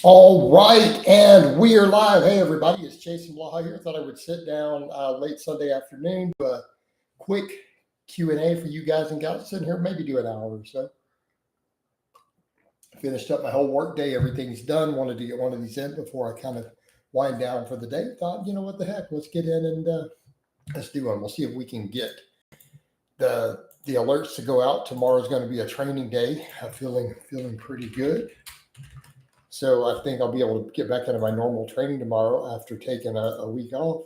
All right, and we are live. Hey, everybody, it's Jason Blaha here. Thought I would sit down late Sunday afternoon, do a quick Q&A for you guys and gals sitting here, maybe do an hour or so. Finished up my whole work day. Everything's done. Wanted to get one of these in before I kind of wind down for the day. Thought, you know what the heck, let's get in and let's do one. We'll see if we can get the alerts to go out. Tomorrow's going to be a training day. I'm feeling pretty good. So I think I'll be able to get back into my normal training tomorrow after taking a week off.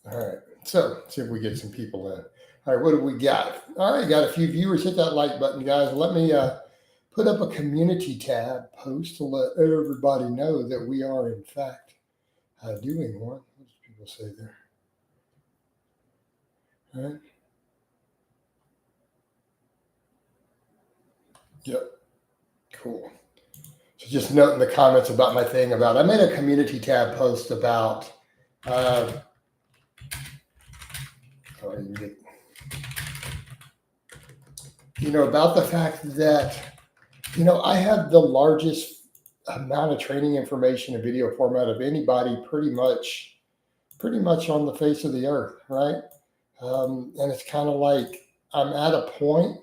All right, so see if we get some people in. All right, what do we got? All right, got a few viewers. Hit that like button, guys. Let me put up a community tab post to let everybody know that we are, in fact, doing one. What do people say there? All right. Yep. Cool. So just note in the comments about my thing about I made a community tab post about about the fact that I have the largest amount of training information in video format of anybody pretty much on the face of the earth, right? And it's kind of like I'm at a point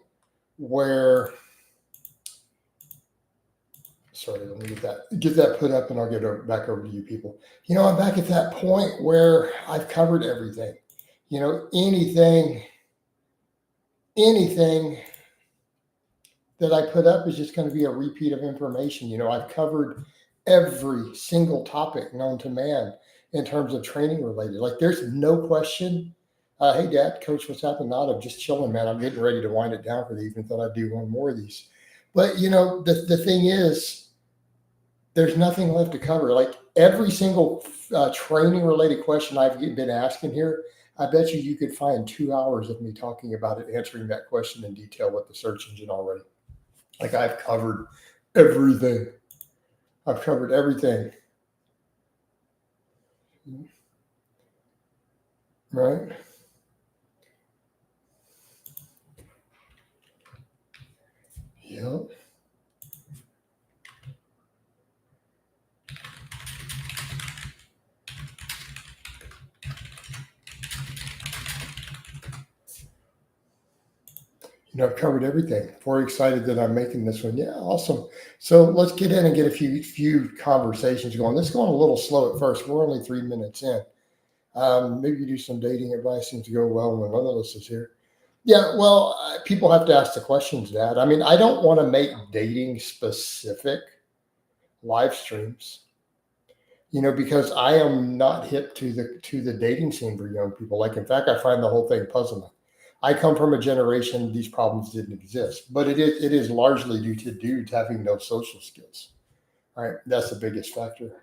where sorry, let me get that put up and I'll get back over to you people. I'm back at that point where I've covered everything. Anything that I put up is just going to be a repeat of information. I've covered every single topic known to man in terms of training related. Like there's no question. Hey, Dad, Coach, what's happening? Not, I'm just chilling, man. I'm getting ready to wind it down for the evening. Thought I'd do one more of these. But, the thing is, there's nothing left to cover. Like every single training related question I've been asking here, I bet you could find 2 hours of me talking about it, answering that question in detail with the search engine already. Like I've covered everything. Right? Yep. I've covered everything. Very excited that I'm making this one. Yeah, awesome. So let's get in and get a few conversations going. Let's go on a little slow at first. We're only 3 minutes in. Maybe you do some dating advice. Seems to go well when none of us is here. Yeah, well, people have to ask the questions, Dad. I mean, I don't want to make dating specific live streams, because I am not hip to the dating scene for young people. Like, in fact, I find the whole thing puzzling. I come from a generation these problems didn't exist, but it is largely due to dudes having no social skills. All right, that's the biggest factor.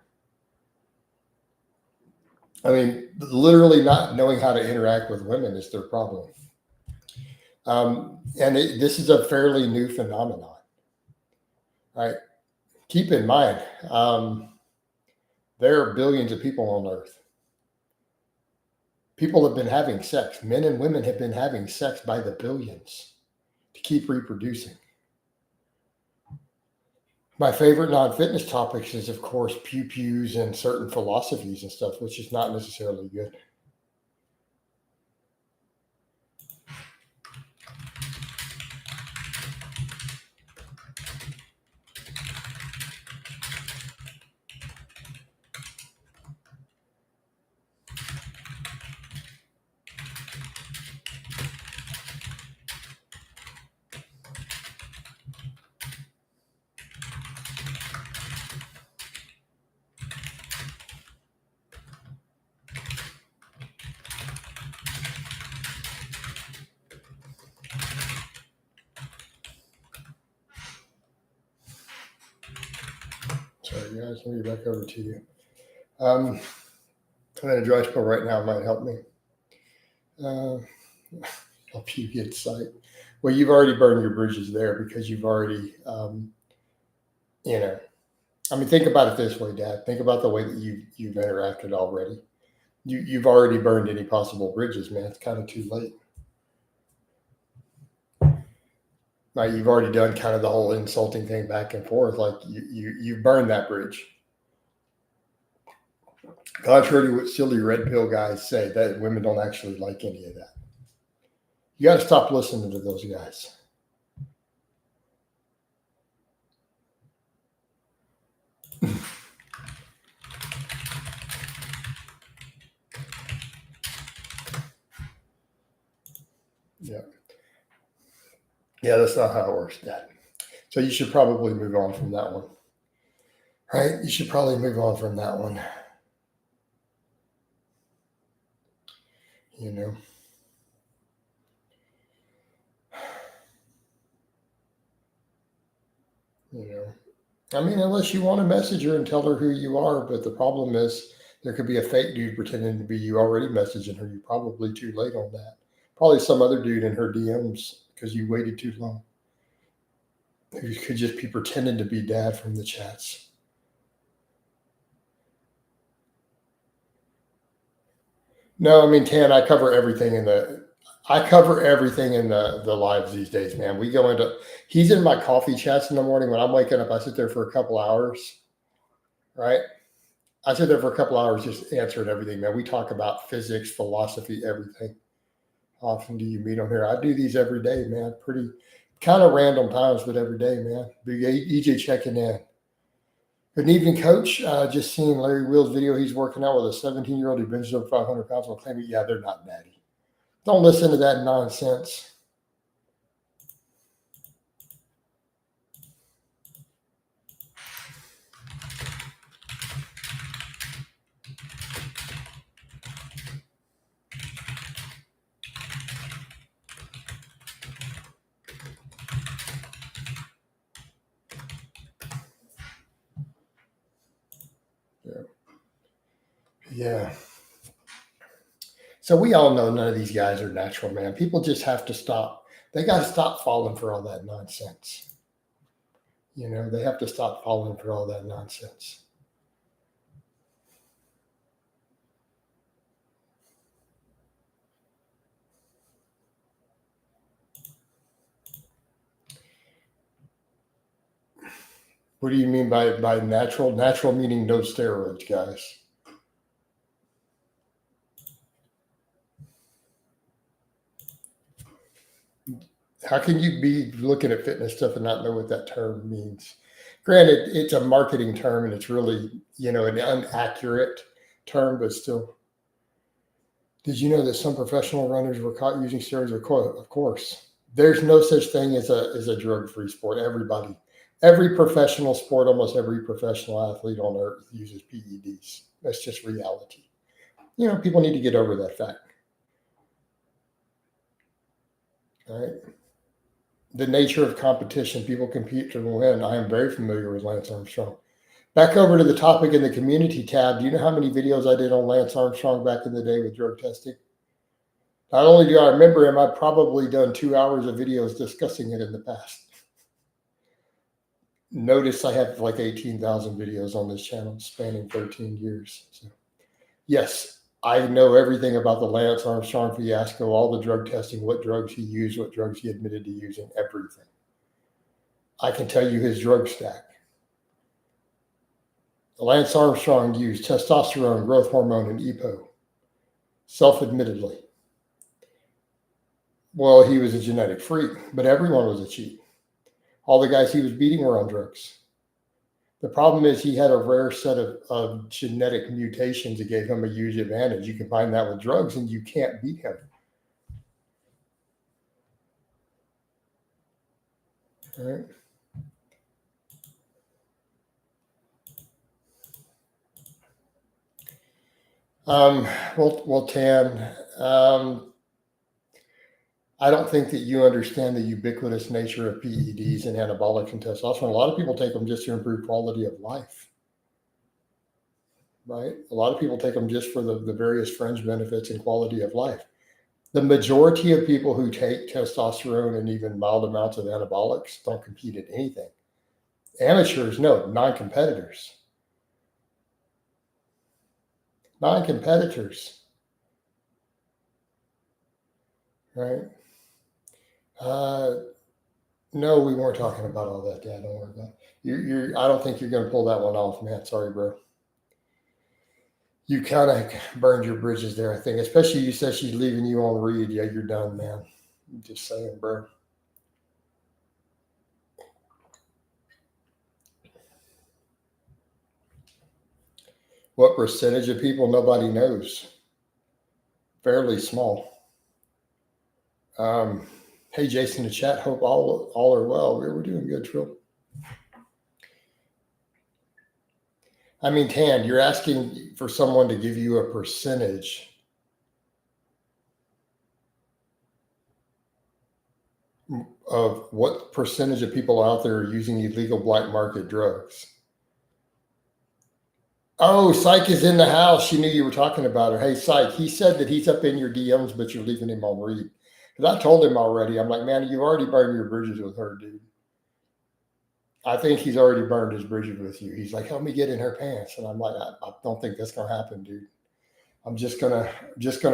I mean, literally not knowing how to interact with women is their problem. And this is a fairly new phenomenon. All right, keep in mind, there are billions of people on Earth. People have been having sex. Men and women have been having sex by the billions to keep reproducing. My favorite non-fitness topics is, of course, pew-pews and certain philosophies and stuff, which is not necessarily good. Sorry, guys, let me get back over to you. I'm in a dry spell right now. Might help me. help you get sight. Well, you've already burned your bridges there because you've already, you know, I mean, think about it this way, Dad. Think about the way that you've interacted already. You've already burned any possible bridges, man. It's kind of too late. Right? You've already done kind of the whole insulting thing back and forth. Like you burned that bridge. Contrary to what silly red pill guys say, that women don't actually like any of that. You got to stop listening to those guys. Yeah. Yeah, that's not how it works, Dad. So you should probably move on from that one. Right? You should probably move on from that one. You know. You know. I mean, unless you want to message her and tell her who you are, but the problem is there could be a fake dude pretending to be you already messaging her. You're probably too late on that. Probably some other dude in her DMs because you waited too long. You could just be pretending to be Dad from the chats. No, I mean, Tan, I cover everything in the lives these days, man. We go into he's in my coffee chats in the morning when I'm waking up. I sit there for a couple hours, right? I sit there for a couple hours just answering everything, man. We talk about physics, philosophy, everything. How often do you meet on here? I do these every day, man. Pretty kind of random times, but every day, man. Big EJ checking in. Good evening, Coach. Just seeing Larry Will's video. He's working out with a 17-year-old who benches over 500 pounds while claiming, yeah, they're not natty. Don't listen to that nonsense. Yeah. So we all know none of these guys are natural, man. People just have to stop. They got to stop falling for all that nonsense. You know, they have to stop falling for all that nonsense. What do you mean by natural? Natural meaning no steroids, guys. How can you be looking at fitness stuff and not know what that term means? Granted, it's a marketing term and it's really, an inaccurate term, but still. Did you know that some professional runners were caught using steroids? Of course. There's no such thing as a drug-free sport. Every professional sport, almost every professional athlete on earth uses PEDs. That's just reality. People need to get over that fact. All right. The nature of competition, people compete to win. I am very familiar with Lance Armstrong. Back over to the topic in the community tab. Do you know how many videos I did on Lance Armstrong back in the day with drug testing? Not only do I remember him, I've probably done 2 hours of videos discussing it in the past. Notice I have like 18,000 videos on this channel spanning 13 years. So, yes, I know everything about the Lance Armstrong fiasco, all the drug testing, what drugs he used, what drugs he admitted to using, everything. I can tell you his drug stack. Lance Armstrong used testosterone, growth hormone, and EPO, self-admittedly. Well, he was a genetic freak, but everyone was a cheat. All the guys he was beating were on drugs. The problem is he had a rare set of genetic mutations that gave him a huge advantage. You combine that with drugs and you can't beat him. All right. Well, Tan, I don't think that you understand the ubiquitous nature of PEDs and anabolics and testosterone. A lot of people take them just to improve quality of life, right? A lot of people take them just for the various fringe benefits and quality of life. The majority of people who take testosterone and even mild amounts of anabolics don't compete at anything. Amateurs, no, non-competitors. Non-competitors, right? No, we weren't talking about all that, Dad. Don't worry about it. I don't think you're going to pull that one off, man. Sorry, bro. You kind of burned your bridges there, I think. Especially you said she's leaving you on read. Yeah, you're done, man. I'm just saying, bro. What percentage of people? Nobody knows. Fairly small. Hey, Jason, the chat. Hope all are well. We're doing good, Trill. I mean, Tan, you're asking for someone to give you a percentage. Of what percentage of people out there are using illegal black market drugs. Oh, Psych is in the house. She knew you were talking about her. Hey, Psych, he said that he's up in your DMs, but you're leaving him on read. Because I told him already. I'm like, man, you've already burned your bridges with her, dude. I think he's already burned his bridges with you. He's like, help me get in her pants. And I'm like, I don't think that's going to happen, dude. I'm just gonna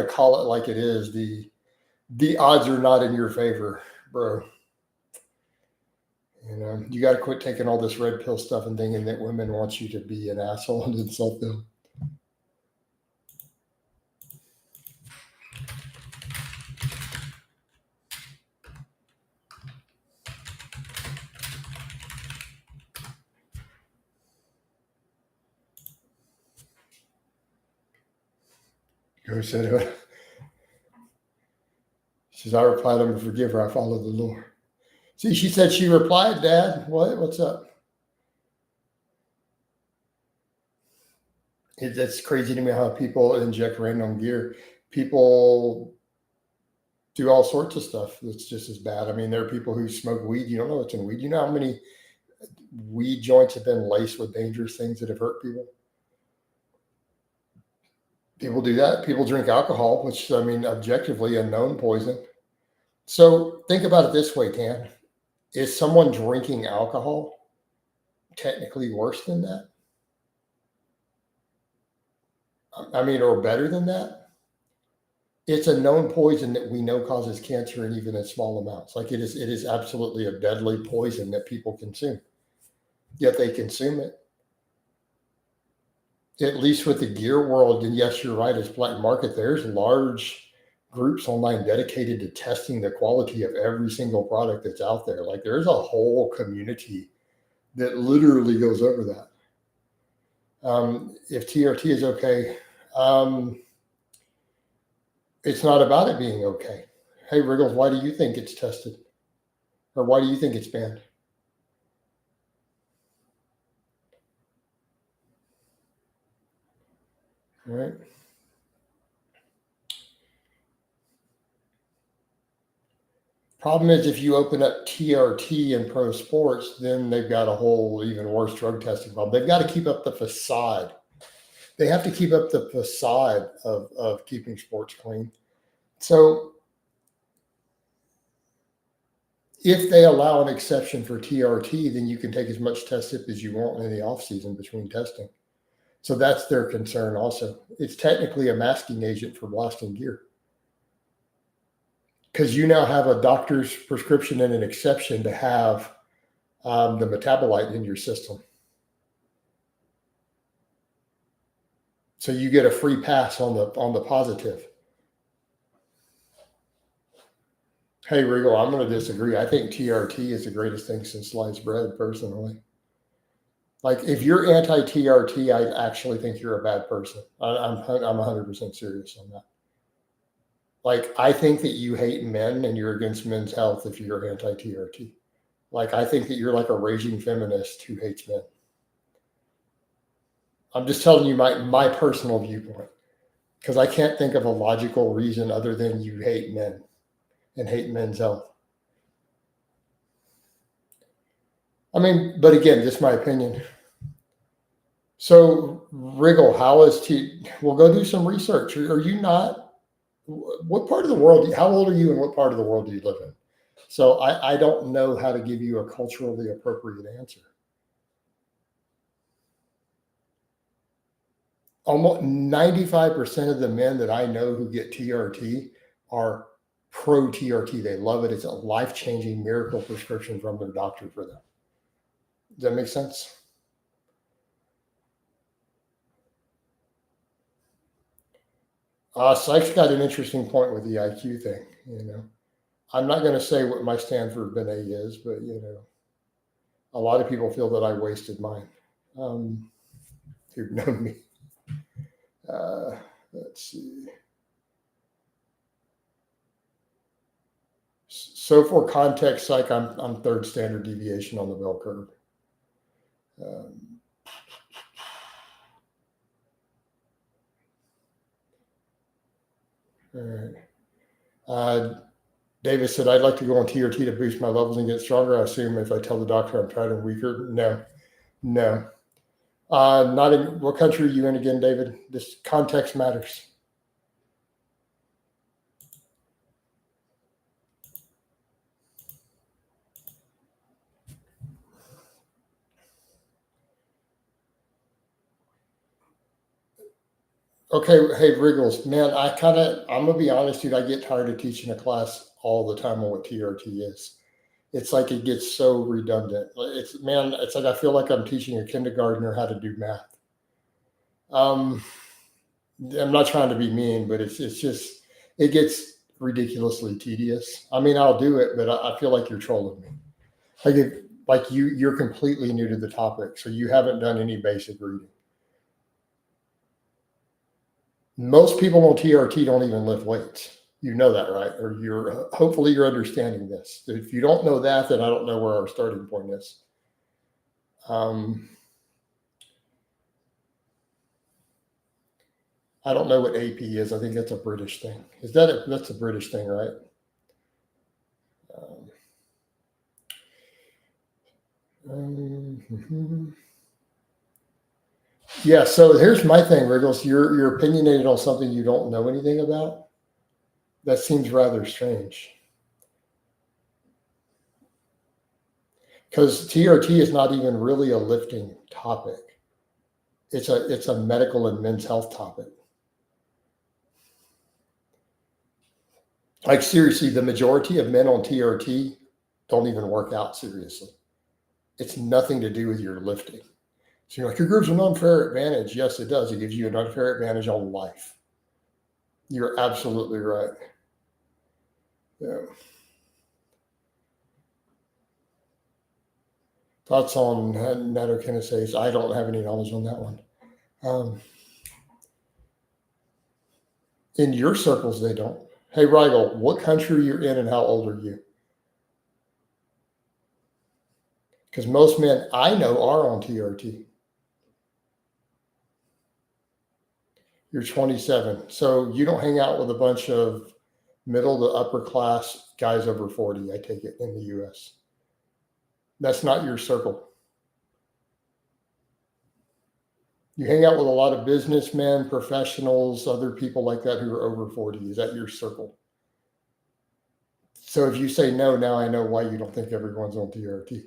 call it like it is. The odds are not in your favor, bro. You know, you got to quit taking all this red pill stuff and thinking that women want you to be an asshole and insult them. Who said it? She says, I replied, I'm a forgiver. I follow the Lord. See, she said she replied, Dad. What? What's up? That's crazy to me how people inject random gear. People do all sorts of stuff that's just as bad. I mean, there are people who smoke weed. You don't know what's in weed. You know how many weed joints have been laced with dangerous things that have hurt people? People do that. People drink alcohol, which, I mean, objectively a known poison. So think about it this way, Tan. Is someone drinking alcohol technically worse than that? I mean, or better than that? It's a known poison that we know causes cancer, and even in small amounts. Like it is absolutely a deadly poison that people consume. Yet they consume it. At least with the gear world, and yes, you're right, it's black market. There's large groups online dedicated to testing the quality of every single product that's out there. Like there's a whole community that literally goes over that. If TRT is okay, it's not about it being okay. Hey, Wriggles, why do you think it's tested? Or why do you think it's banned? All right. Problem is, if you open up TRT in pro sports, then they've got a whole even worse drug testing problem. They've got to keep up the facade. They have to keep up the facade of keeping sports clean. So if they allow an exception for TRT, then you can take as much test tip as you want in the off season between testing. So that's their concern also. It's technically a masking agent for blasting gear. Because you now have a doctor's prescription and an exception to have the metabolite in your system. So you get a free pass on the positive. Hey, Regal, I'm going to disagree. I think TRT is the greatest thing since sliced bread, personally. Like, if you're anti-TRT, I actually think you're a bad person. I'm 100% serious on that. Like, I think that you hate men and you're against men's health if you're anti-TRT. Like, I think that you're like a raging feminist who hates men. I'm just telling you my personal viewpoint, because I can't think of a logical reason other than you hate men and hate men's health. I mean, but again, just my opinion. So, Wriggle, how is we'll go do some research. Are you not what part of the world, how old are you and what part of the world do you live in? So I don't know how to give you a culturally appropriate answer. Almost 95% of the men that I know who get TRT are pro TRT. They love it. It's a life changing miracle prescription from their doctor for them. Does that make sense? Sykes got an interesting point with the IQ thing. I'm not going to say what my Stanford Binet is, but a lot of people feel that I wasted mine. Who've known me. Let's see. So for context, Psych, I'm third standard deviation on the bell curve. All right. David said, I'd like to go on TRT to boost my levels and get stronger. I assume if I tell the doctor I'm tired and weaker. No. Not in what country are you in again, David? This context matters. Okay, hey Wriggles, man, I'm gonna be honest, dude. I get tired of teaching a class all the time on what TRT is. It's like it gets so redundant. It's like I feel like I'm teaching a kindergartner how to do math. I'm not trying to be mean, but it's just it gets ridiculously tedious. I mean, I'll do it, but I feel like you're trolling me. You're completely new to the topic, so you haven't done any basic reading. Most people on TRT don't even lift weights. You know that, right? Or hopefully you're understanding this. If you don't know that, then I don't know where our starting point is. I don't know what AP is. I think that's a British thing. That's a British thing, right? Yeah. So here's my thing, Wriggles. You're opinionated on something you don't know anything about. That seems rather strange. Because TRT is not even really a lifting topic. It's a medical and men's health topic. Like seriously, the majority of men on TRT don't even work out seriously. It's nothing to do with your lifting. So you're like, it gives an unfair advantage. Yes, it does. It gives you an unfair advantage on life. You're absolutely right. Yeah. Thoughts on nattokinase? I don't have any knowledge on that one. In your circles, they don't. Hey, Rigel, what country you're in and how old are you? Because most men I know are on TRT. You're 27. So you don't hang out with a bunch of middle to upper class guys over 40, I take it, in the US. That's not your circle. You hang out with a lot of businessmen, professionals, other people like that who are over 40. Is that your circle? So if you say no, now I know why you don't think everyone's on TRT.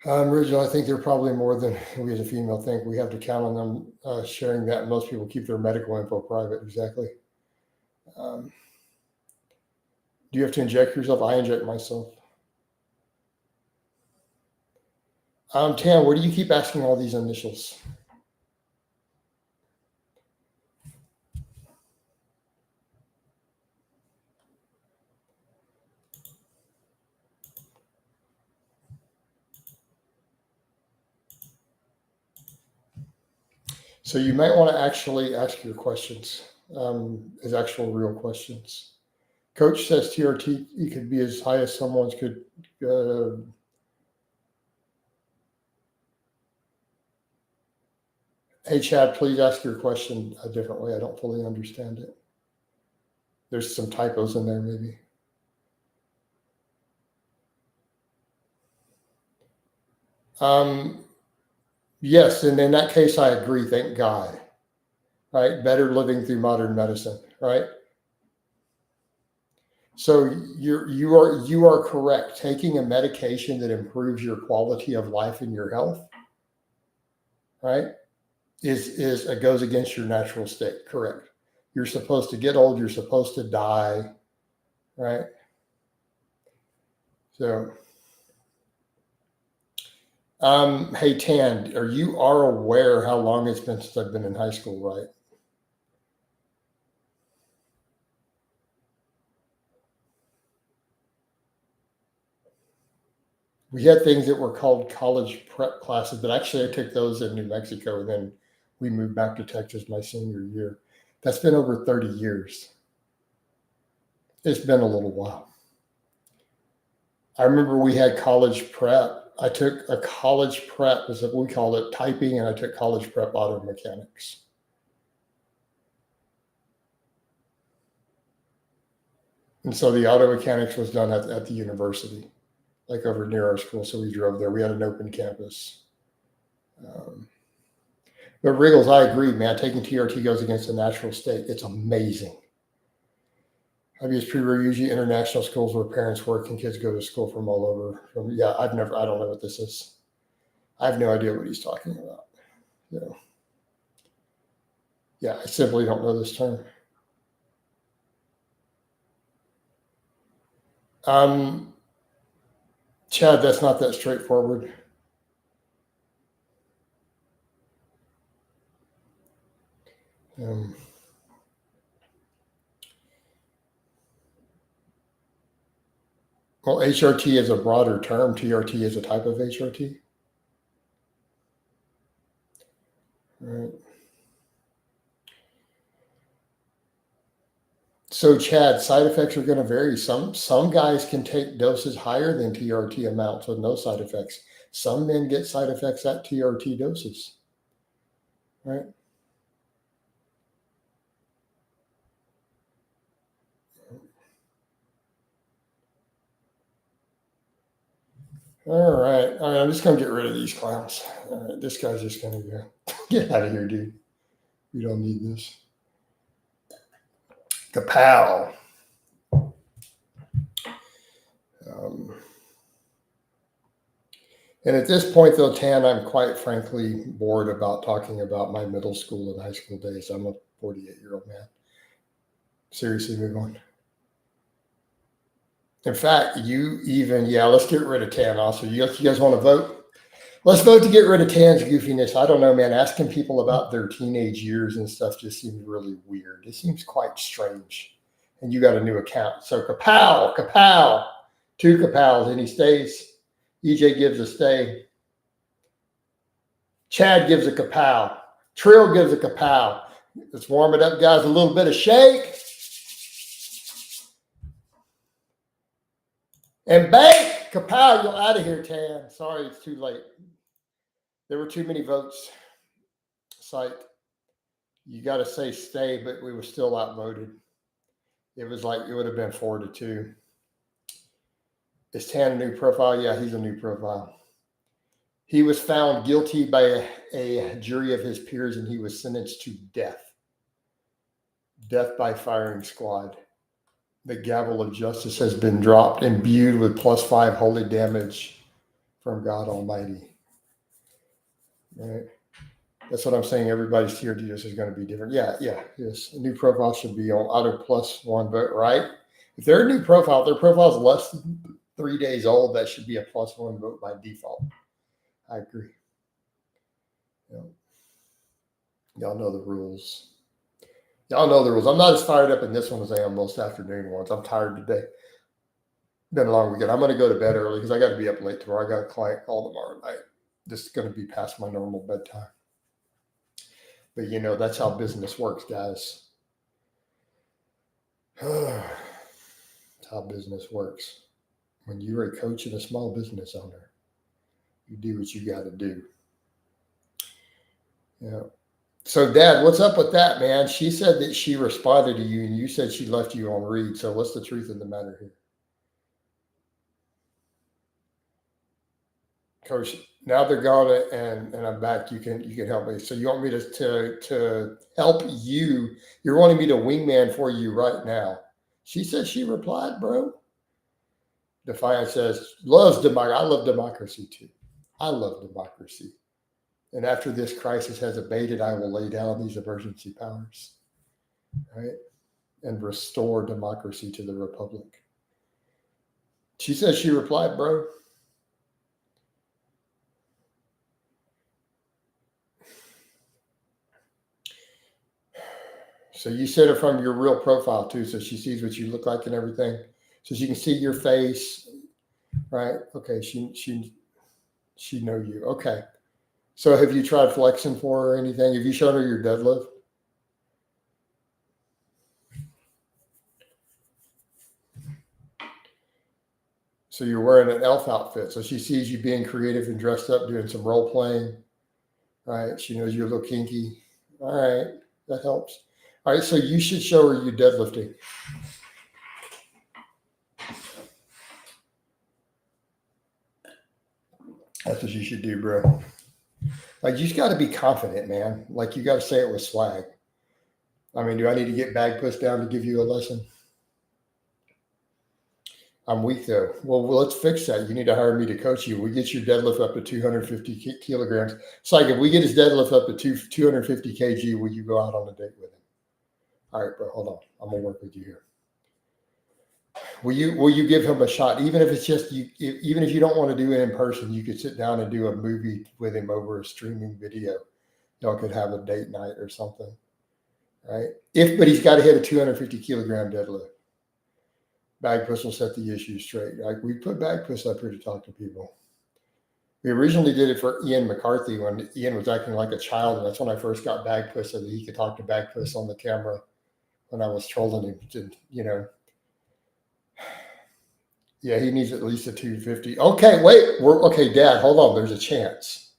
Original, I think they're probably more than we as a female think. We have to count on them sharing that. Most people keep their medical info private. Exactly. Do you have to inject yourself? I inject myself. Tam, where do you keep asking all these initials? So you might want to actually ask your questions as actual real questions. Coach says TRT could be as high as someone's could. Hey, Chad, please ask your question a different way. I don't fully understand it. There's some typos in there, maybe. Yes, and in that case, I agree. Thank God. right? Better living through modern medicine, right? So you are correct. Taking a medication that improves your quality of life and your health, right, is it goes against your natural state. Correct. You're supposed to get old. You're supposed to die, right? So, hey Tan, you are aware how long it's been since I've been in high school, right? We had things that were called college prep classes, but actually I took those in New Mexico, and then we moved back to Texas my senior year. That's been over 30 years. It's been a little while. I remember we had college prep. I took a college prep, as we called it, typing, and I took college prep auto mechanics. And so the auto mechanics was done at the university, like over near our school. So we drove there. We had an open campus. But Wriggles, I agree, man. Taking TRT goes against the natural state. It's amazing. IBS pre-read usually international schools where parents work and kids go to school from all over. I don't know what this is. I have no idea what he's talking about. I simply don't know this term. Chad, that's not that straightforward. Well, HRT is a broader term. TRT is a type of HRT. Right. So, Chad, side effects are going to vary. Some guys can take doses higher than TRT amounts with no side effects. Some men get side effects at TRT doses. Right. All right. I'm just going to get rid of these clowns. All right. This guy's just going to go. Get out of here, dude. We don't need this. Kapow. And at this point, though, Tan, I'm quite frankly bored about talking about my middle school and high school days. I'm a 48-year-old man. Seriously, move on. In fact, let's get rid of Tan also. You guys want to vote? Let's vote to get rid of Tan's goofiness. I don't know, man. Asking people about their teenage years and stuff just seems really weird. It seems quite strange. And you got a new account. So kapow. 2 kapows, and he stays. EJ gives a stay. Chad gives a kapow. Trill gives a kapow. Let's warm it up, guys. A little bit of shake. And bake. Kapow, you're out of here, Tan. Sorry, it's too late. There were too many votes. Psych. You got to say stay, but we were still outvoted. It was like it would have been 4-2. Is Tan a new profile? Yeah, he's a new profile. He was found guilty by a jury of his peers, and he was sentenced to death. Death by firing squad. The gavel of justice has been dropped, imbued with +5 holy damage from God Almighty. Right? That's what I'm saying. Everybody's TRT is going to be different. Yes. A new profile should be on auto +1 vote, right? If they're a new profile, their profile is less than 3 days old, that should be a +1 vote by default. I agree. Y'all know the rules. I'm not as fired up in this one as I am most afternoon ones. I'm tired today. Been a long weekend. I'm going to go to bed early because I got to be up late tomorrow. I got a client call tomorrow night. This is going to be past my normal bedtime. But that's how business works, guys. That's how business works. When you're a coach and a small business owner, you do what you got to do. Yeah. So, Dad, what's up with that, man? She said that she responded to you, and you said she left you on read. So, what's the truth of the matter here? Coach, now they're gone and I'm back. You can help me. So you want me to help you? You're wanting me to wingman for you right now. She says she replied, bro. Defiance says, loves democracy. I love democracy too. I love democracy. And after this crisis has abated, I will lay down these emergency powers, right? And restore democracy to the republic. She says she replied, bro. So you set her from your real profile too, so she sees what you look like and everything. So she can see your face, right? Okay, she know you. Okay. So have you tried flexing for her or anything? Have you shown her your deadlift? So you're wearing an elf outfit. So she sees you being creative and dressed up, doing some role playing. Right. She knows you're a little kinky. All right. That helps. All right. So you should show her you deadlifting. That's what you should do, bro. Like, you just got to be confident, man. Like, you got to say it with swag. I mean, do I need to get bag push down to give you a lesson? I'm weak though. Well, let's fix that. You need to hire me to coach you. We get your deadlift up to 250 kilograms. It's like if we get his deadlift up to 250 kg, will you go out on a date with him? All right, bro, hold on. I'm gonna work with you here. Will you give him a shot, even if it's just you? Even if you don't want to do it in person, you could sit down and do a movie with him over a streaming video. Y'all could have a date night or something, right? But he's got to hit a 250 kilogram deadlift. Bag push will set the issue straight. Like, we put bag push up here to talk to people. We originally did it for Ian McCarthy when Ian was acting like a child, and that's when I first got bag push so that he could talk to bag push on the camera when I was trolling him. To, yeah, he needs at least a 250. Okay, wait. Okay, Dad, hold on. There's a chance.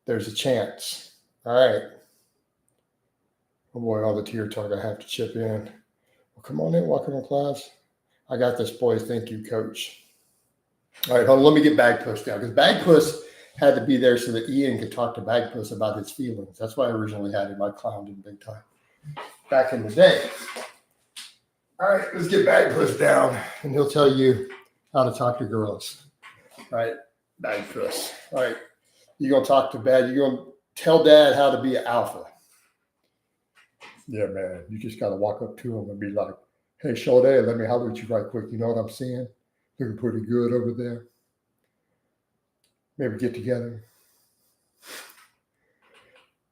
There's a chance. All right. Oh boy, all the tear talk I have to chip in. Well, come on in, welcome to class. I got this, boys. Thank you, coach. All right, hold on. Let me get bag push down, because bag push had to be there so that Ian could talk to bag push about his feelings. That's why I originally had him. I clowned him big time back in the day. All right, let's get bag push down, and he'll tell you how to talk to girls. All right, bag push. All right, you're going to talk to Dad. You're going to tell Dad how to be an alpha. Yeah, man, you just got to walk up to him and be like, hey, Sade, let me holler at you right quick. You know what I'm saying? Looking pretty good over there. Maybe get together.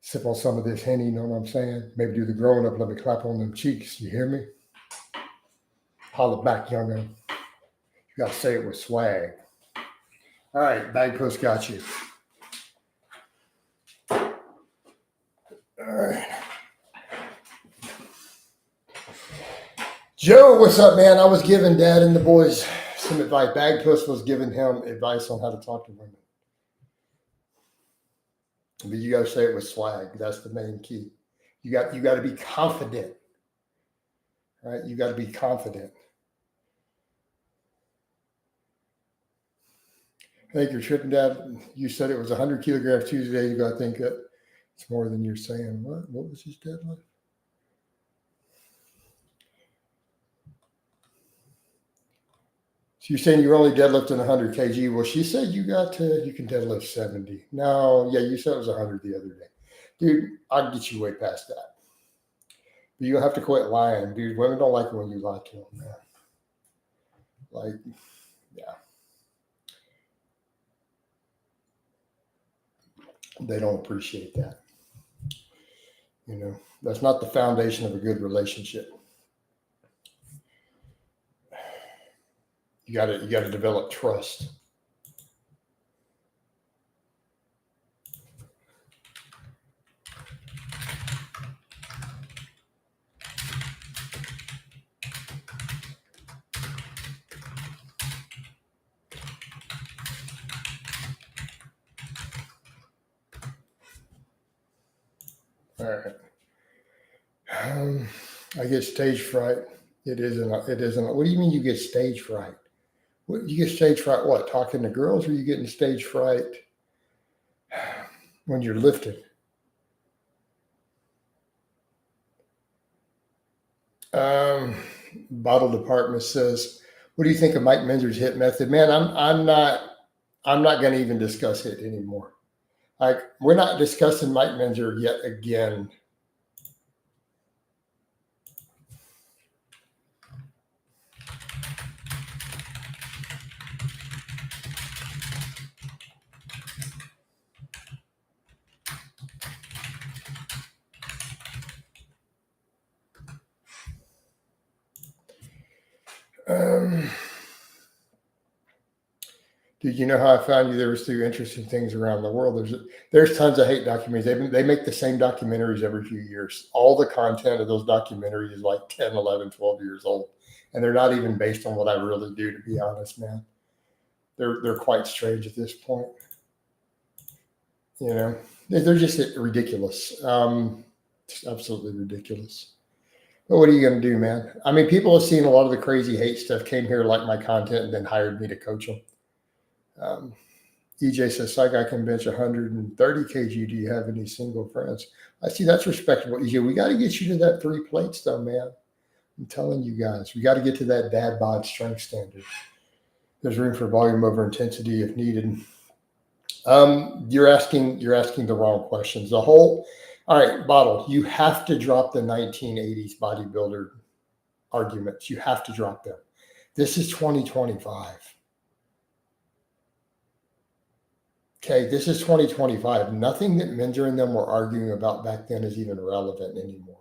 Sip on some of this Henny, you know what I'm saying? Maybe do the growing up, let me clap on them cheeks. You hear me? Holler back, young'un. You got to say it with swag. All right, bag push got you. All right. Joe, what's up, man? I was giving Dad and the boys some advice. Bag push was giving him advice on how to talk to women. But you got to say it with swag. That's the main key. You got to be confident, right? You got to be confident. I think you're tripping, Dad. You said it was 100 kilograms Tuesday. You got to think that it's more than you're saying. What was his deadlift? So you're saying you're only deadlifting 100 kg. Well, she said you can deadlift 70. No, yeah, you said it was 100 the other day. Dude, I'll get you way past that. But you have to quit lying, dude. Women don't like it when you lie to them, man. Like, yeah. They don't appreciate that. That's not the foundation of a good relationship. You got to develop trust. All right. I get stage fright. It isn't. What do you mean you get stage fright? You get stage fright, what, talking to girls, or you getting stage fright when you're lifting? Bottle Department says, what do you think of Mike Mender's HIT method? Man, I'm not going to even discuss it anymore. Like, we're not discussing Mike Mender yet again. Dude, you know how I found you? There was through interesting things around the world. There's tons of hate documentaries. They make the same documentaries every few years. All the content of those documentaries is like 10, 11, 12 years old. And they're not even based on what I really do, to be honest, man. They're quite strange at this point. You know, they're just ridiculous. Just absolutely ridiculous. But what are you going to do, man? I mean, people have seen a lot of the crazy hate stuff, came here, liked my content, and then hired me to coach them. EJ says, Psych, I can bench 130 kg. Do you have any single friends? I see, that's respectable. EJ, we got to get you to that 3 plates, though, man. I'm telling you guys, we got to get to that dad bod strength standard. There's room for volume over intensity if needed. You're asking the wrong questions. All right, Bottle, you have to drop the 1980s bodybuilder arguments. You have to drop them. This is 2025. Okay, this is 2025. Nothing that Mender and them were arguing about back then is even relevant anymore.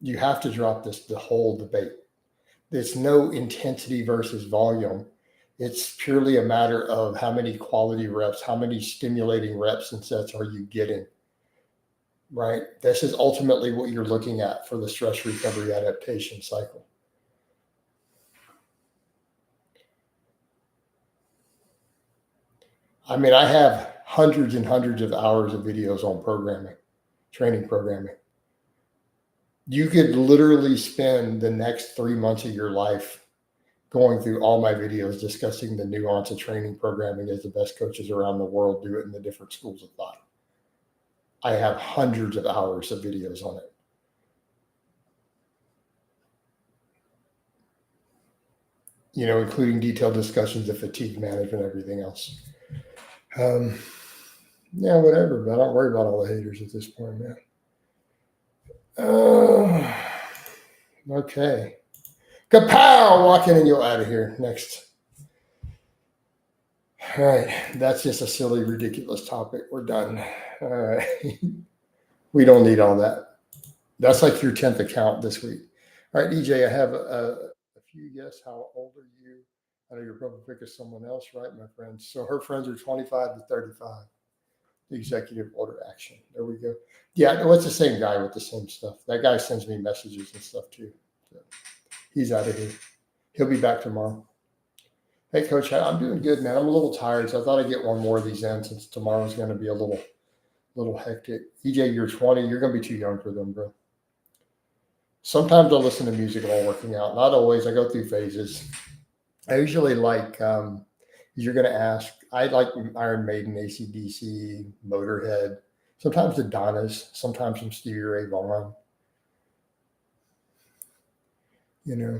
You have to drop the whole debate. There's no intensity versus volume. It's purely a matter of how many quality reps, how many stimulating reps and sets are you getting, right? This is ultimately what you're looking at for the stress recovery adaptation cycle. I mean, I have hundreds and hundreds of hours of videos on programming, training programming. You could literally spend the next 3 months of your life going through all my videos discussing the nuance of training programming as the best coaches around the world do it in the different schools of thought. I have hundreds of hours of videos on it. You know, including detailed discussions of fatigue management, everything else. Yeah, whatever, but I don't worry about all the haters at this point, man. Okay. Kapow! Walk in and you're out of here. Next. All right. That's just a silly, ridiculous topic. We're done. All right. We don't need all that. That's like your 10th account this week. All right, EJ, I have a few guess. How old are you? I know you're probably picking someone else, right, my friends? So her friends are 25 to 35. The executive order action. There we go. Yeah, no, it's the same guy with the same stuff. That guy sends me messages and stuff too. So he's out of here. He'll be back tomorrow. Hey, Coach, I'm doing good, man. I'm a little tired, so I thought I'd get one more of these in since tomorrow's going to be a little hectic. EJ, you're 20. You're going to be too young for them, bro. Sometimes I'll listen to music while working out. Not always. I go through phases. I usually like, you're going to ask, I like Iron Maiden, AC/DC, Motorhead, sometimes the Donnas, sometimes some Stevie Ray Vaughan. You know,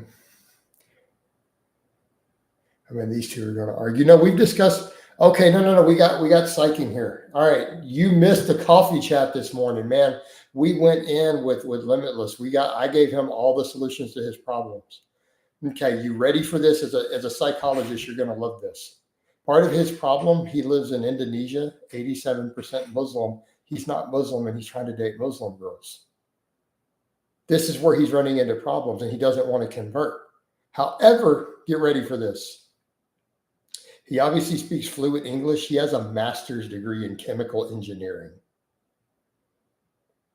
I mean, these two are going to argue. No, we've discussed. Okay, no. We got psyching here. All right, you missed the coffee chat this morning, man. We went in with Limitless. I gave him all the solutions to his problems. Okay, you ready for this? As a psychologist, you're going to love this. Part of his problem, he lives in Indonesia, 87% Muslim. He's not Muslim, and he's trying to date Muslim girls. This is where he's running into problems, and he doesn't want to convert. However, get ready for this. He obviously speaks fluent English. He has a master's degree in chemical engineering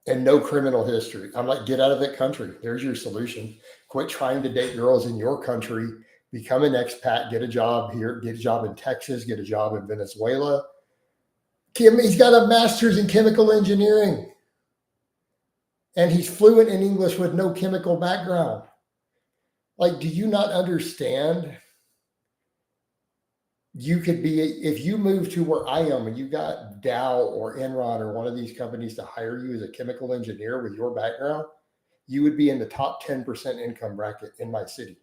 and no criminal history. I'm like, get out of that country. There's your solution. Quit trying to date girls in your country. Become an expat. Get a job here. Get a job in Texas. Get a job in Venezuela. He's got a master's in chemical engineering. And he's fluent in English with no chemical background. Like, do you not understand You could be, if you move to where I am and you got Dow or Enron or one of these companies to hire you as a chemical engineer with your background, you would be in the top 10% income bracket in my city.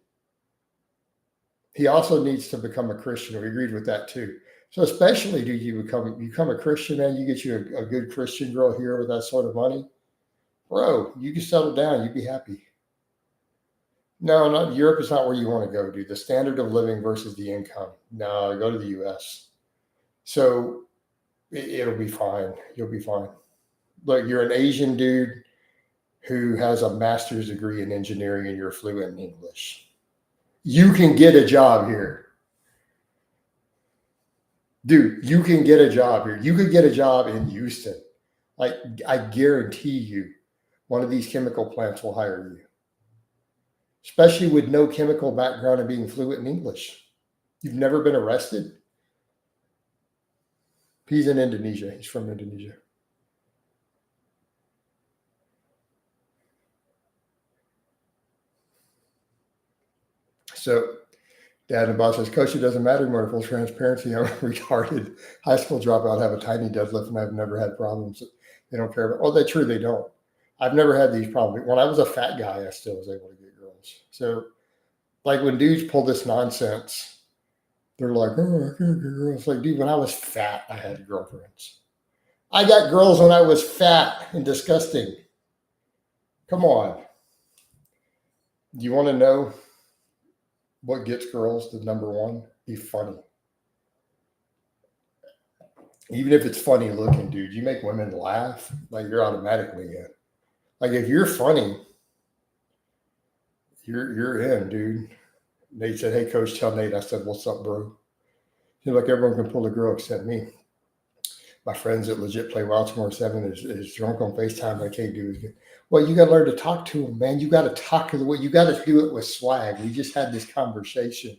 He also needs to become a Christian. We agreed with that too. So especially do you become a Christian, man, you get you a good Christian girl here with that sort of money, bro, you can settle down. You'd be happy. No, not Europe is not where you want to go, dude. The standard of living versus the income. No, go to the US. So it'll be fine. You'll be fine. Look, you're an Asian dude who has a master's degree in engineering and you're fluent in English. You can get a job here. Dude, you can get a job here. You could get a job in Houston. Like, I guarantee you, one of these chemical plants will hire you, especially with no chemical background and being fluent in English. You've never been arrested? He's in Indonesia. He's from Indonesia. So Dad and boss says, Coach, it doesn't matter anymore. Full transparency. I'm a retarded high school dropout. I have a tiny deadlift and I've never had problems. They don't care about. Oh, that's true. They don't. I've never had these problems. When I was a fat guy, I still was able to get girls. So, like when dudes pull this nonsense, they're like, oh, I can't get girls. Like, dude, when I was fat, I had girlfriends. I got girls when I was fat and disgusting. Come on. Do you want to know what gets girls to number one? Be funny. Even if it's funny looking, dude, you make women laugh, like you're automatically in. Like if you're funny, you're in, dude. Nate said, hey, Coach, tell Nate. I said, what's up, bro? He's like, everyone can pull a girl except me. My friends that legit play Baltimore 7 is drunk on FaceTime, but I can't do it. Well, you got to learn to talk to them, man. You got to talk to the way. You got to do it with swag. We just had this conversation.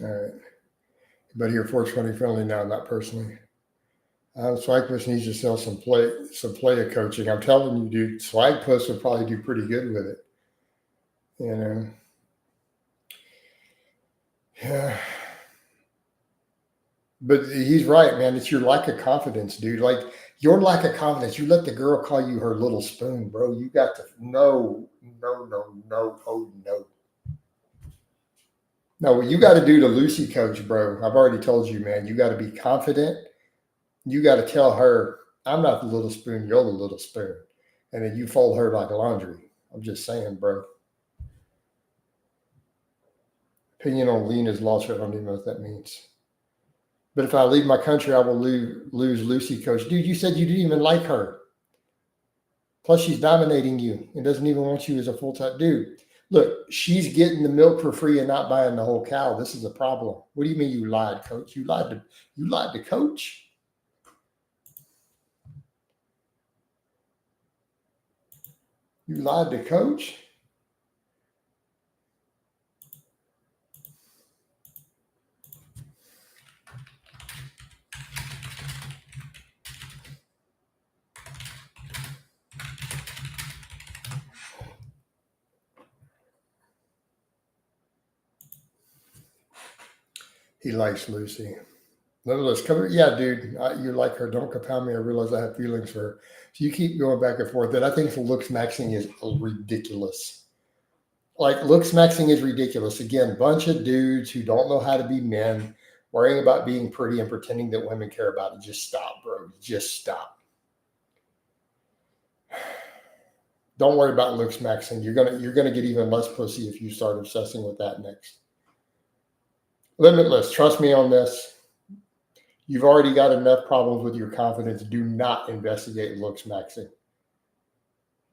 All right. But here, 420 friendly now, not personally. Swagpuss needs to sell some player coaching. I'm telling you, dude, Swagpuss would probably do pretty good with it. You know. Yeah. But he's right, man. It's your lack of confidence, dude. Like your lack of confidence. You let the girl call you her little spoon, bro. You got to no. Oh no. No, what you got to do to Lucy coach, bro. I've already told you, man. You got to be confident. You got to tell her, I'm not the little spoon, you're the little spoon. And then you fold her like laundry. I'm just saying, bro. Opinion on lean is lost. I don't even know what that means. But if I leave my country, I will lose Lucy coach. Dude, you said you didn't even like her. Plus, she's dominating you and doesn't even want you as a full-time dude. Look, she's getting the milk for free and not buying the whole cow. This is a problem. What do you mean you lied, coach? You lied to coach? You lied to coach? He likes Lucy. Nonetheless, yeah, dude, you like her. Don't compound me. I realize I have feelings for her. So you keep going back and forth. And I think looks maxing is ridiculous. Like looks maxing is ridiculous. Again, bunch of dudes who don't know how to be men, worrying about being pretty and pretending that women care about it. Just stop, bro. Just stop. Don't worry about looks maxing. You're gonna get even less pussy if you start obsessing with that next. Limitless. Trust me on this. You've already got enough problems with your confidence. Do not investigate looks maxing.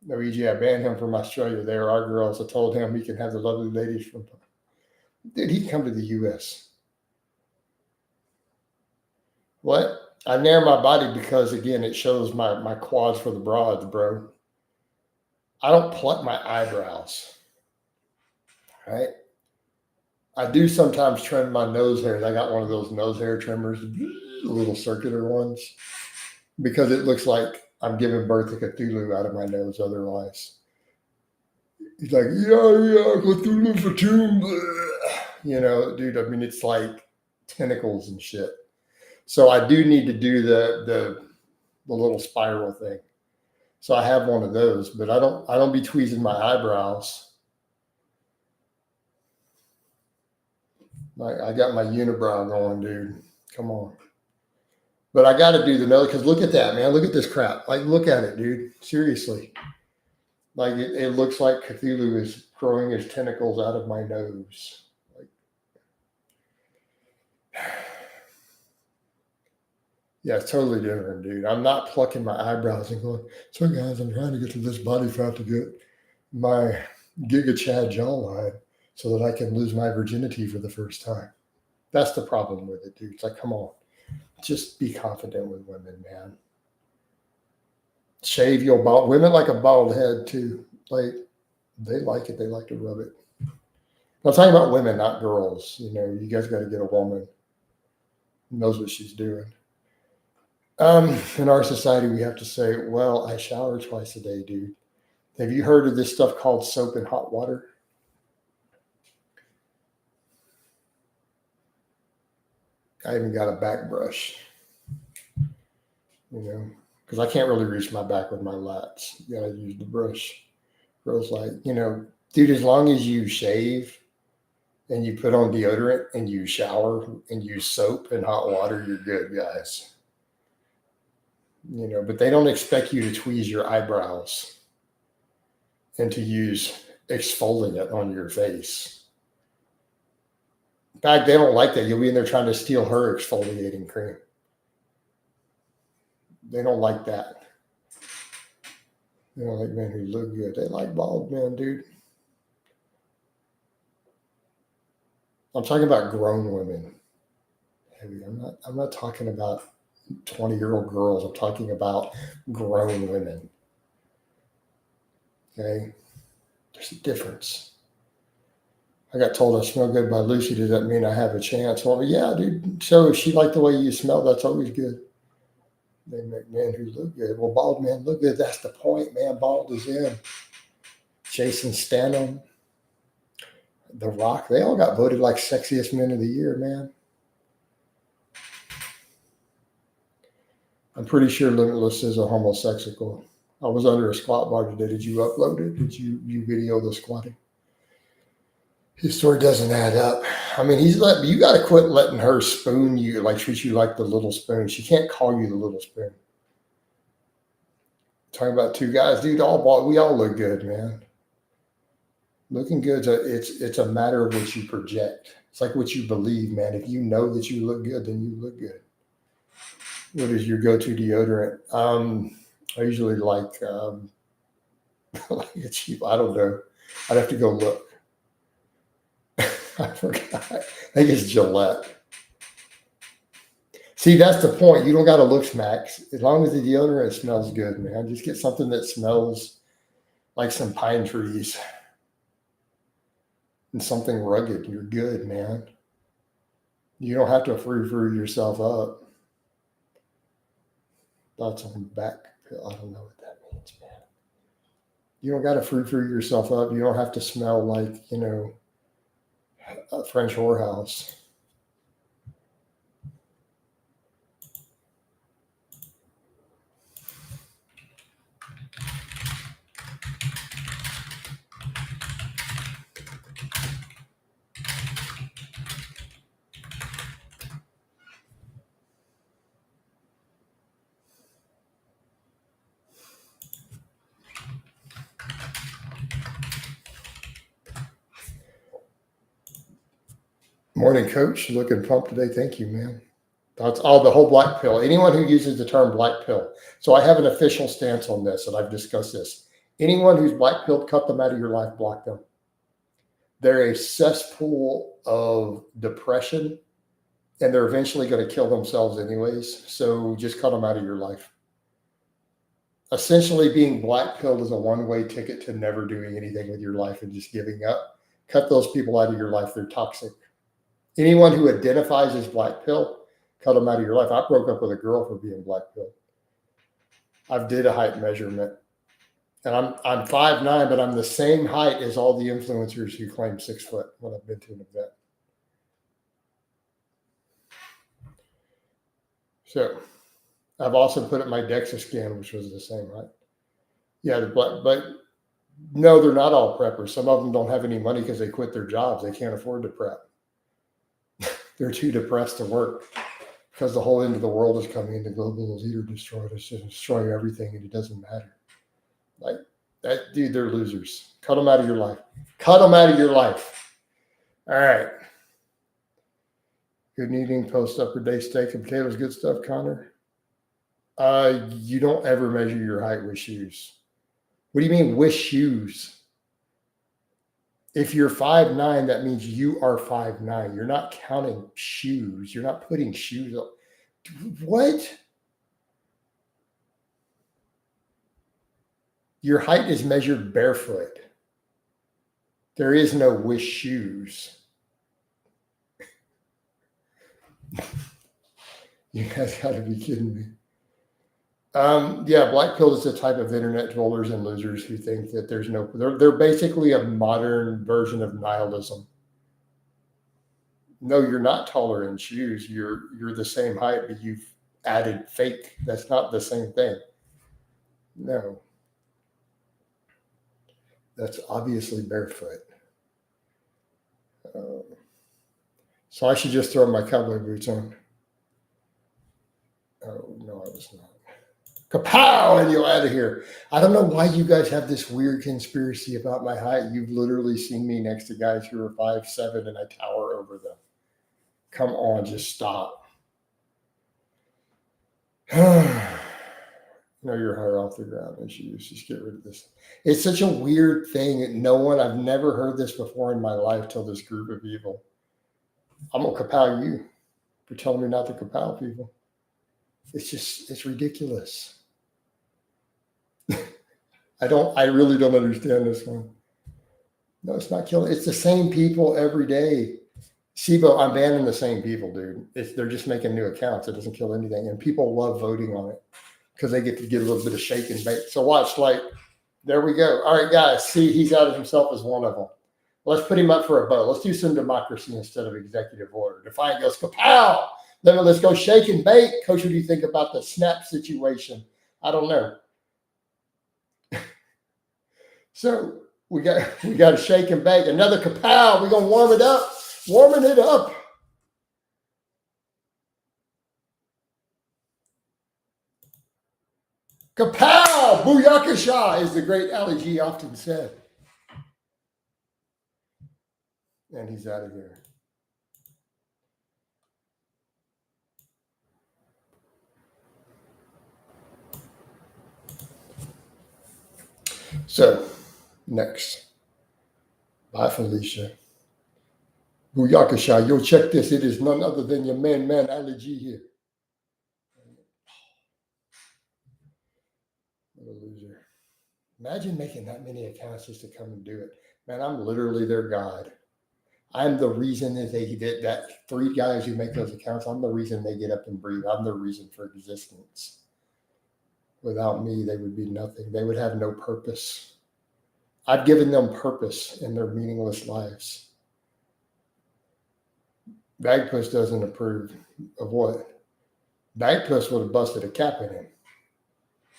Luigi, I banned him from Australia. They are our girls. I told him he can have the lovely ladies from. Dude, he'd come to the U.S. What? I narrow my body because, again, it shows my quads for the broads, bro. I don't pluck my eyebrows, right? I do sometimes trim my nose hairs. I got one of those nose hair trimmers, little circular ones, because it looks like I'm giving birth to Cthulhu out of my nose otherwise. He's like, yeah, Cthulhu for tomb. You know, dude, I mean, it's like tentacles and shit. So I do need to do the little spiral thing. So I have one of those, but I don't be tweezing my eyebrows. I got my unibrow going, dude. Come on. But I got to do the nose because look at that, man. Look at this crap. Like, look at it, dude. Seriously. Like, it looks like Cthulhu is growing his tentacles out of my nose. Like, yeah, it's totally different, dude. I'm not plucking my eyebrows and going, so guys, I'm trying to get to this body fat to get my Giga Chad jawline so that I can lose my virginity for the first time. That's the problem with it, dude. It's like, come on. Just be confident with women, man. Shave your bald. Women like a bald head too. Like they like it. They like to rub it. I'm talking about women, not girls. You know, you guys got to get a woman who knows what she's doing. In our society, we have to say, well, I shower twice a day, dude. Have you heard of this stuff called soap and hot water? I even got a back brush, you know, because I can't really reach my back with my lats. You got to use the brush. Girls like, you know, dude, as long as you shave and you put on deodorant and you shower and use soap and hot water, you're good, guys. You know, but they don't expect you to tweeze your eyebrows and to use exfoliant on your face. In fact, they don't like that. You'll be in there trying to steal her exfoliating cream. They don't like that. They don't like men who look good. They like bald men, dude. I'm talking about grown women. I'm not talking about 20-year-old girls. I'm talking about grown women. Okay? There's a difference. I got told I smell good by Lucy. Does that mean I have a chance? Well, yeah, dude. So if she liked the way you smell, that's always good. They make men who look good. Well, bald men look good. That's the point, man. Bald is in. Jason Statham, The Rock, they all got voted like sexiest men of the year, man. I'm pretty sure Limitless is a homosexual. I was under a squat bar today. Did you upload it? Did you video the squatting? His story doesn't add up. I mean, you got to quit letting her spoon you, like treat you like the little spoon. She can't call you the little spoon. Talking about two guys, dude. We all look good, man. Looking good, it's a matter of what you project. It's like what you believe, man. If you know that you look good, then you look good. What is your go-to deodorant? I usually like a cheap. I don't know. I'd have to go look. I forgot. I think it's Gillette. See, that's the point. You don't got to look smacks. As long as the deodorant smells good, man. Just get something that smells like some pine trees and something rugged. You're good, man. You don't have to frou-frou yourself up. Thoughts on back pill. I don't know what that means, man. You don't got to frou-frou yourself up. You don't have to smell like, you know, a French whorehouse. Morning, coach. Looking pumped today. Thank you, man. That's all the whole black pill. Anyone who uses the term black pill. So I have an official stance on this, and I've discussed this. Anyone who's black pilled, cut them out of your life, block them. They're a cesspool of depression, and they're eventually going to kill themselves anyways. So just cut them out of your life. Essentially, being black pilled is a one-way ticket to never doing anything with your life and just giving up. Cut those people out of your life. They're toxic. Anyone who identifies as black pill, cut them out of your life. I broke up with a girl for being black pill. I did a height measurement, and I'm 5'9", but I'm the same height as all the influencers who claim 6 foot when I've been to an event. So I've also put up my DEXA scan, which was the same height. Yeah, but no, they're not all preppers. Some of them don't have any money because they quit their jobs. They can't afford to prep. They're too depressed to work because the whole end of the world is coming and the global leader destroyed us, just destroying everything, and it doesn't matter. Like that, dude, they're losers. Cut them out of your life. Cut them out of your life. All right. Good eating, post upper day steak and potatoes, good stuff, Connor. You don't ever measure your height with shoes. What do you mean with shoes? If you're 5'9", that means you are 5'9". You're not counting shoes. You're not putting shoes up. What? Your height is measured barefoot. There is no with shoes. You guys got to be kidding me. Yeah, black pill is the type of internet trollers and losers who think that there's no, they're basically a modern version of nihilism. No, you're not taller in shoes. You're the same height, but you've added fake. That's not the same thing. No. That's obviously barefoot. So I should just throw my cowboy boots on. Oh, no, I was not. Kapow! And you're out of here. I don't know why you guys have this weird conspiracy about my height. You've literally seen me next to guys who are 5'7" and I tower over them. Come on, just stop. No, you're higher off the ground than she is. Just get rid of this. It's such a weird thing that I've never heard this before in my life till this group of people. I'm going to kapow you for telling me not to kapow people. It's ridiculous. I really don't understand this one. No, it's not killing. It's the same people every day. SIBO, I'm banning the same people, dude. They're just making new accounts. It doesn't kill anything. And people love voting on it because they get to get a little bit of shake and bake. So watch, there we go. All right, guys, see, he's outed himself as one of them. Let's put him up for a vote. Let's do some democracy instead of executive order. Defiant goes, kapow! Then let's go shake and bake. Coach, what do you think about the snap situation? I don't know. So we got to shake and bake. Another kapow. We're going to warm it up. Warming it up. Kapow! Booyakasha, as the great Ali G often said. And he's out of here. So, next. Bye, Felicia. Booyakasha, you'll check this. It is none other than your man, Ali G here. What a loser. Imagine making that many accounts just to come and do it. Man, I'm literally their God. I'm the reason that they did that. 3 guys who make those accounts, I'm the reason they get up and breathe. I'm the reason for existence. Without me, they would be nothing. They would have no purpose. I've given them purpose in their meaningless lives. Bagpuss doesn't approve of what? Bagpuss would have busted a cap in him.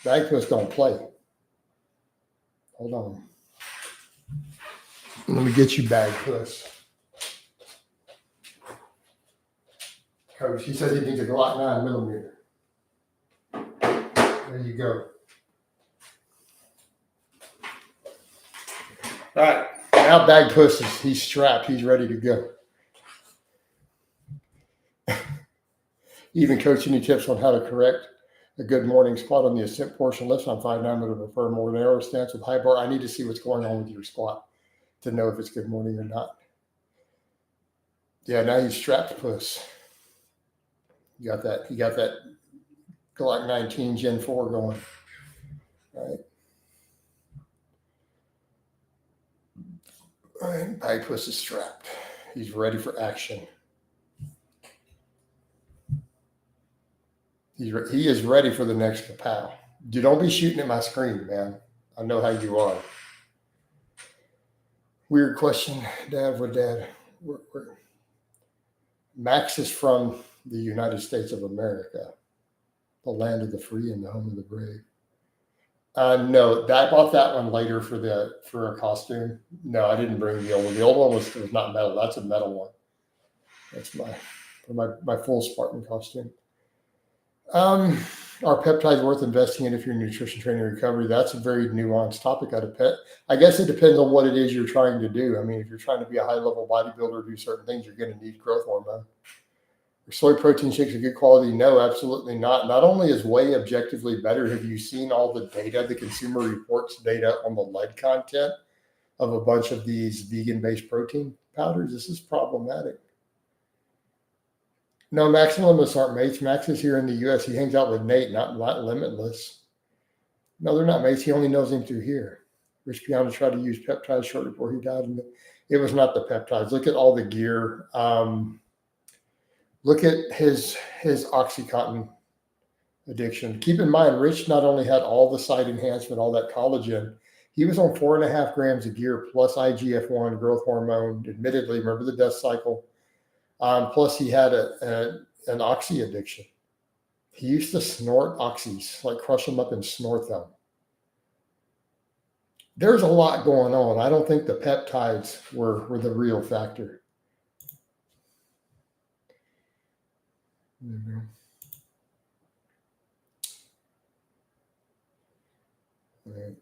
Bagpuss don't play. Hold on. Let me get you, Bagpuss. Coach, he says he needs a Glock 9mm. There you go. All right. Now Bagpuss he's strapped. He's ready to go. Even coach, any tips on how to correct? a good morning squat on the ascent portion lifts. I'm 5'9", but I prefer more narrow stance with high bar. I need to see what's going on with your squat to know if it's good morning or not. Yeah, now you strapped puss. You got that Glock 19 Gen 4 going. All right, back puss is strapped. He's ready for action. He is ready for the next kapow. Don't be shooting at my screen, man. I know how you are. Weird question, Dad. Max is from the United States of America, the land of the free and the home of the brave. No, I bought that one later for a costume. No, I didn't bring the old one. The old one was not metal. That's a metal one. That's my full Spartan costume. Are peptides worth investing in if you're in nutrition training recovery? That's a very nuanced topic. I guess it depends on what it is you're trying to do. I mean, if you're trying to be a high level bodybuilder, do certain things, you're going to need growth hormone. Are soy protein shakes of good quality? No, absolutely not. Not only is whey objectively better, have you seen all the data, the Consumer Reports data on the lead content of a bunch of these vegan-based protein powders? This is problematic. No, Max and Limitless aren't mates. Max is here in the U.S. He hangs out with Nate, not Limitless. No, they're not mates. He only knows him through here. Rich Piana tried to use peptides shortly before he died. And it was not the peptides. Look at all the gear. Look at his OxyContin addiction. Keep in mind, Rich not only had all the site enhancement, all that collagen, he was on 4.5 grams of gear plus IGF-1 growth hormone. Admittedly, remember the death cycle. Plus, he had an oxy addiction. He used to snort oxys, like crush them up and snort them. There's a lot going on. I don't think the peptides were the real factor. Mm-hmm. Right.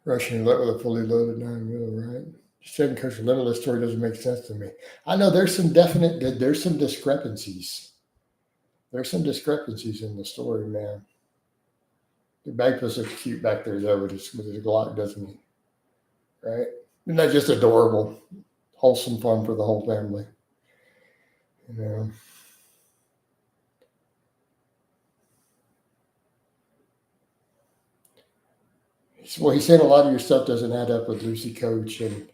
Russian roulette with a fully loaded 9mm, right? Second country limitless story doesn't make sense to me. I know there's some discrepancies. There's some discrepancies in the story, man. The Bagpuss looks cute back there though with his Glock, doesn't he? Right? Isn't that just adorable? Wholesome fun for the whole family. You know. Well, he's saying a lot of your stuff doesn't add up with Lucy Coach and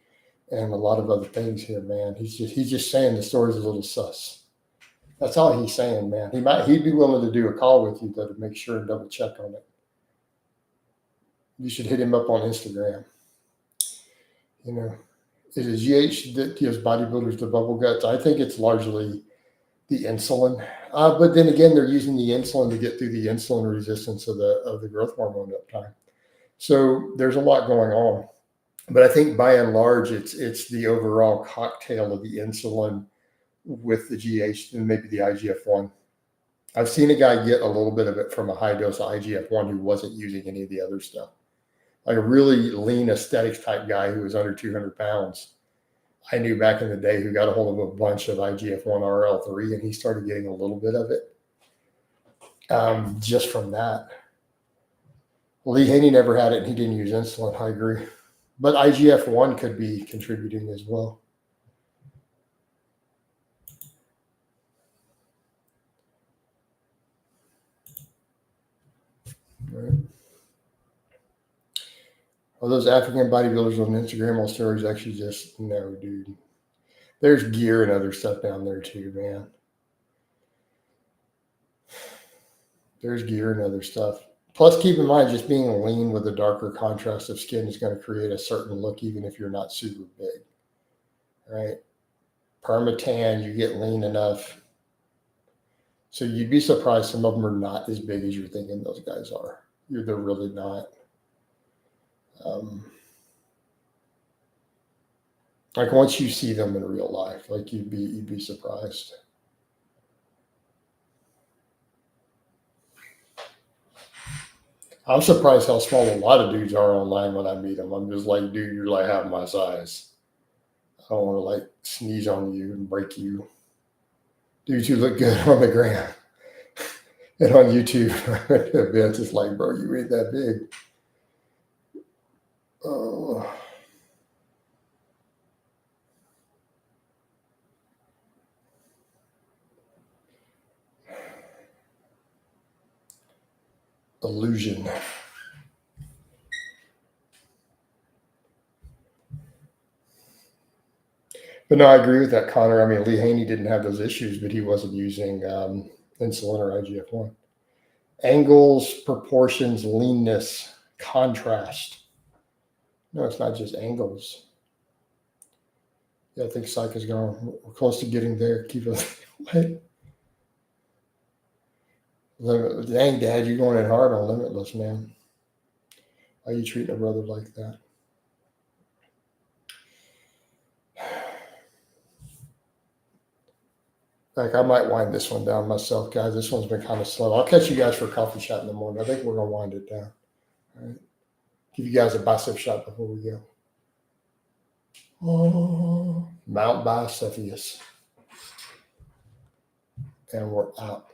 a lot of other things here, man. He's just saying the story's a little sus. That's all he's saying, man. He'd be willing to do a call with you though to make sure and double check on it. You should hit him up on Instagram. You know, it is GH that gives bodybuilders the bubble guts. I think it's largely the insulin, but then again, they're using the insulin to get through the insulin resistance of the growth hormone uptime. So there's a lot going on, but I think by and large, it's the overall cocktail of the insulin with the GH and maybe the IGF-1. I've seen a guy get a little bit of it from a high dose of IGF-1 who wasn't using any of the other stuff. Like a really lean aesthetics type guy who was under 200 pounds. I knew back in the day who got a hold of a bunch of IGF-1 RL3 and he started getting a little bit of it just from that. Lee Haney never had it and he didn't use insulin. I agree. But IGF-1 could be contributing as well. Right. Are those African bodybuilders on Instagram on steroids actually just, no, dude. There's gear and other stuff down there too, man. There's gear and other stuff. Plus, keep in mind, just being lean with a darker contrast of skin is going to create a certain look, even if you're not super big, right? Permatan, you get lean enough. So you'd be surprised some of them are not as big as you're thinking those guys are. They're really not. Like once you see them in real life, like you'd be surprised. I'm surprised how small a lot of dudes are online when I meet them. I'm just like, dude, you're like half my size. I don't want to like sneeze on you and break you. Dudes who look good on the gram and on YouTube events, it's like, bro, you ain't that big. Oh, illusion. But no, I agree with that, Connor. I mean, Lee Haney didn't have those issues, but he wasn't using insulin or IGF-1. Angles, proportions, leanness, contrast. No, it's not just angles. Yeah, I think Psych is going. We're close to getting there. Keep it. Limit. Dang, Dad, you're going in hard on Limitless, man. Why are you treating a brother like that? Like, I might wind this one down myself, guys. This one's been kind of slow. I'll catch you guys for a coffee chat in the morning. I think we're going to wind it down. All right. Give you guys a bicep shot before we go. Oh, Mount Bicephalus. And we're out.